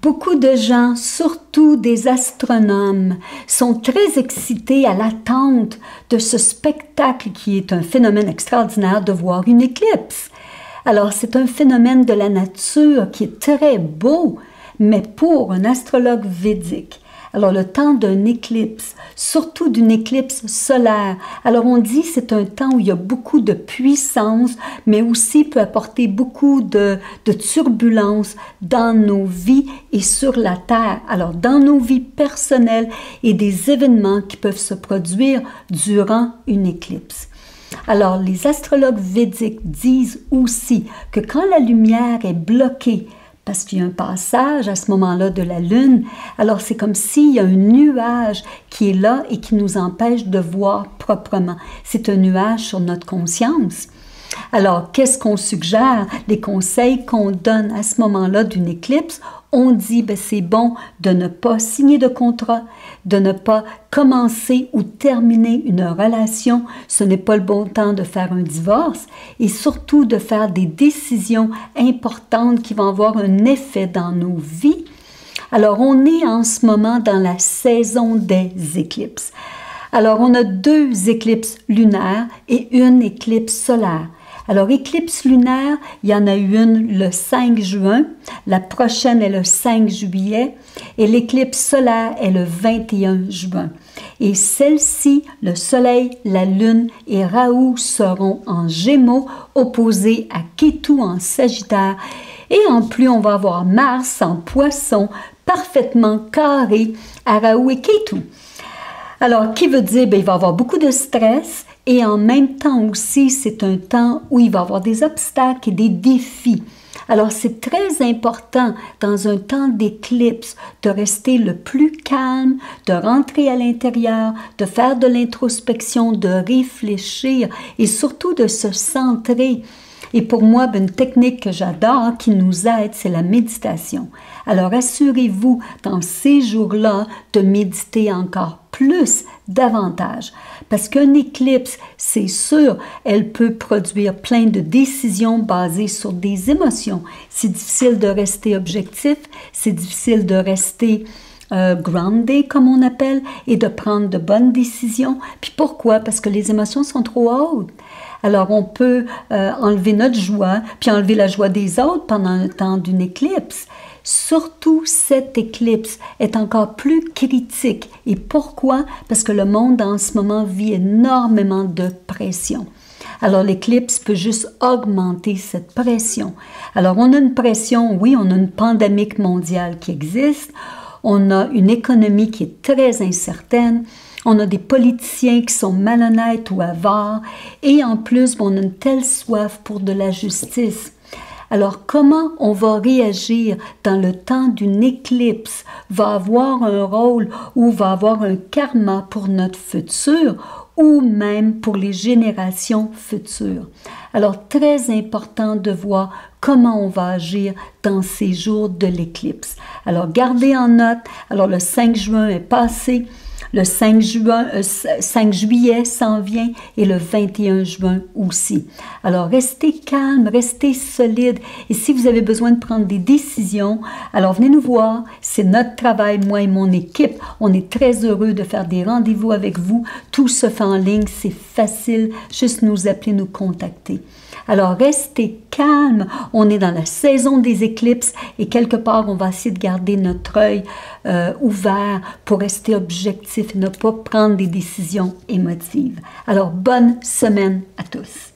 Beaucoup de gens, surtout des astronomes, sont très excités à l'attente de ce spectacle qui est un phénomène extraordinaire de voir une éclipse. Alors, c'est un phénomène de la nature qui est très beau, mais pour un astrologue védique. Alors, le temps d'une éclipse, surtout d'une éclipse solaire, alors on dit que c'est un temps où il y a beaucoup de puissance, mais aussi peut apporter beaucoup de turbulences dans nos vies et sur la Terre. Alors, dans nos vies personnelles et des événements qui peuvent se produire durant une éclipse. Alors, les astrologues védiques disent aussi que quand la lumière est bloquée, parce qu'il y a un passage à ce moment-là de la Lune, alors c'est comme s'il y a un nuage qui est là et qui nous empêche de voir proprement. C'est un nuage sur notre conscience. Alors, qu'est-ce qu'on suggère? Les conseils qu'on donne à ce moment-là d'une éclipse, on dit que c'est bon de ne pas signer de contrat, de ne pas commencer ou terminer une relation. Ce n'est pas le bon temps de faire un divorce et surtout de faire des décisions importantes qui vont avoir un effet dans nos vies. Alors, on est en ce moment dans la saison des éclipses. Alors, on a 2 éclipses lunaires et une éclipse solaire. Alors, éclipse lunaire, il y en a une le 5 juin, la prochaine est le 5 juillet et l'éclipse solaire est le 21 juin. Et celle-ci, le Soleil, la Lune et Rahu seront en Gémeaux, opposés à Kétu en Sagittaire. Et en plus, on va avoir Mars en Poisson, parfaitement carré à Rahu et Kétu. Alors, qui veut dire qu'il va y avoir beaucoup de stress et en même temps aussi, c'est un temps où il va y avoir des obstacles et des défis. Alors, c'est très important dans un temps d'éclipse de rester le plus calme, de rentrer à l'intérieur, de faire de l'introspection, de réfléchir et surtout de se centrer. Et pour moi, une technique que j'adore, qui nous aide, c'est la méditation. Alors, assurez-vous, dans ces jours-là, de méditer encore plus, davantage. Parce qu'une éclipse, c'est sûr, elle peut produire plein de décisions basées sur des émotions. C'est difficile de rester objectif, c'est difficile de rester grounded, comme on appelle, et de prendre de bonnes décisions. Puis pourquoi? Parce que les émotions sont trop hautes. Alors, on peut enlever notre joie, puis enlever la joie des autres pendant le temps d'une éclipse. Surtout, cette éclipse est encore plus critique. Et pourquoi? Parce que le monde en ce moment vit énormément de pression. Alors, l'éclipse peut juste augmenter cette pression. Alors, on a une pression, oui, on a une pandémie mondiale qui existe. On a une économie qui est très incertaine. On a des politiciens qui sont malhonnêtes ou avares. Et en plus, on a une telle soif pour de la justice. Alors, comment on va réagir dans le temps d'une éclipse va avoir un rôle ou va avoir un karma pour notre futur ou même pour les générations futures. Alors, très important de voir comment on va agir dans ces jours de l'éclipse. Alors, gardez en note, alors le 5 juin est passé, le 5 juillet s'en vient et le 21 juin aussi. Alors, restez calme, restez solide. Et si vous avez besoin de prendre des décisions, alors venez nous voir. C'est notre travail, moi et mon équipe. On est très heureux de faire des rendez-vous avec vous. Tout se fait en ligne, c'est facile. Juste nous appeler, nous contacter. Alors, restez calme. On est dans la saison des éclipses et quelque part, on va essayer de garder notre œil ouvert pour rester objectif et ne pas prendre des décisions émotives. Alors, bonne semaine à tous.